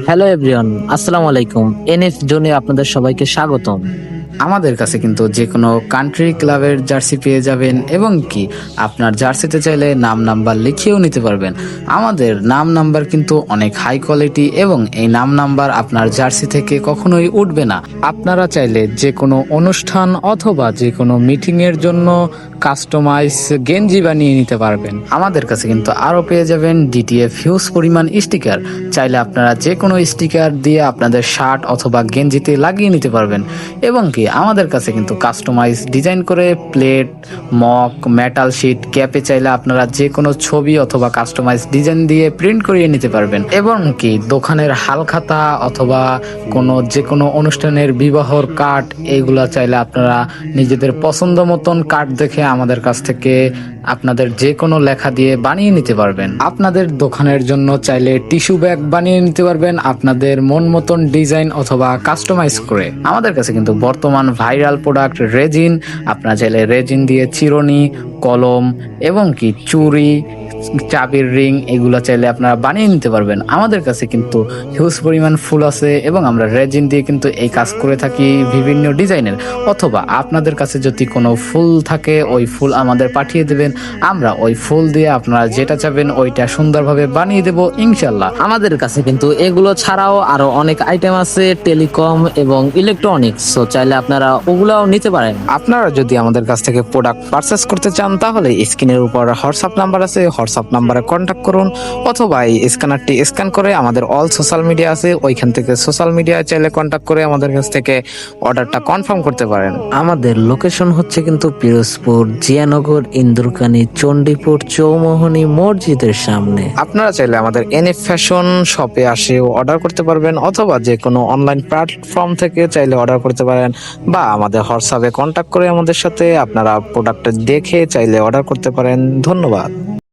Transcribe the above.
Hello everyone, আসসালামু আলাইকুম। NF জোনে আপনাদের সবাইকে স্বাগতম। আমাদের কাছে কিন্তু যে কোনো কান্ট্রি ক্লাবের জার্সি পেয়ে যাবেন এবং কি আপনার জার্সিতে চাইলে নাম নাম্বার লিখিয়েও নিতে পারবেন। আমাদের নাম নাম্বার কিন্তু অনেক হাই কোয়ালিটি এবং এই নাম নাম্বার আপনার জার্সি থেকে কখনোই উঠবে না। আপনারা চাইলে যে কোনো অনুষ্ঠান অথবা যে কোনো মিটিং এর জন্য কাস্টমাইজ গেঞ্জি বানিয়ে নিতে পারবেন। আমাদের কাছে কিন্তু আরো পেয়ে যাবেন ডিটিএফ হিউজ পরিমাণ স্টিকার। চাইলে আপনারা যে কোনো স্টিকার দিয়ে আপনাদের শার্ট অথবা গেঞ্জিতে লাগিয়ে নিতে পারবেন এবং কি আমাদের কাছে কিন্তু কাস্টমাইজ ডিজাইন করে প্লেট, মক, মেটাল শিট, ক্যাপে চাইলে আপনারা যে কোনো ছবি অথবা কাস্টমাইজ ডিজাইন দিয়ে প্রিন্ট করিয়ে নিতে পারবেন এবং কি দোকানের হালখাতা অথবা যে কোনো অনুষ্ঠানের বিবাহর কার্ড এগুলা চাইলে আপনারা নিজেদের পছন্দ মতন কার্ড দেখে আমাদের কাছ থেকে আপনাদের যে কোনো লেখা দিয়ে বানিয়ে নিতে পারবেন। আপনাদের দোকানের জন্য চাইলে টিস্যু ব্যাগ বানিয়ে নিতে পারবেন আপনাদের মন মতন ডিজাইন অথবা কাস্টমাইজ করে। আমাদের কাছে কিন্তু বর্তমান ভাইরাল প্রোডাক্ট রেজিন। আপনারা চাইলে রেজিন দিয়ে চিরুনি, কলম এবং কি চুড়ি, চাবির রিং এগুলো চাইলে আপনারা বানিয়ে নিতে পারবেন। আমাদের কাছে কিন্তু হিউজ পরিমাণ ফুল আছে এবং আমরা রেজিন দিয়ে কিন্তু এই কাজ করে থাকি বিভিন্ন ডিজাইনের। অথবা আপনাদের কাছে যদি কোনো ফুল থাকে ওই ফুল আমাদের পাঠিয়ে দেবেন, আমরা ওই ফুল দিয়ে আপনারা যেটা চাবেন ওইটা সুন্দরভাবে বানিয়ে দেব ইনশাল্লাহ। আমাদের কাছে কিন্তু এগুলো ছাড়াও আরো অনেক আইটেম আছে, টেলিকম এবং ইলেকট্রনিক্স। সো চাইলে আপনারা ওগুলাও নিতে পারেন। আপনারা যদি আমাদের কাছ থেকে প্রোডাক্ট পারচেস করতে চান তাহলে স্ক্রিনের উপর হোয়াটসঅ্যাপ নাম্বার আছে, হোয়াটসঅ্যাপ নাম্বারে কন্ট্যাক্ট করুন অথবা এই স্ক্যানারটি স্ক্যান করে আমাদের অল সোশ্যাল মিডিয়া আছে ওইখান থেকে সোশ্যাল মিডিয়ায় চাইলে কন্ট্যাক্ট করে আমাদের কাছ থেকে অর্ডারটা কনফার্ম করতে পারেন। আমাদের লোকেশন হচ্ছে কিন্তু পিরোজপুর, জিয়ানগর, ইন্দুরকানী, চণ্ডীপুর, চৌমোহনী মসজিদের সামনে। আপনারা চাইলে আমাদের এনএফ ফ্যাশন শপে আসেও অর্ডার করতে পারবেন অথবা যে কোনো অনলাইন প্ল্যাটফর্ম থেকে চাইলে অর্ডার করতে পারেন বা আমাদের হোয়াটসঅ্যাপে কন্ট্যাক্ট করে আমাদের সাথে আপনারা প্রোডাক্টটা দেখে চাইলে অর্ডার করতে পারেন। ধন্যবাদ।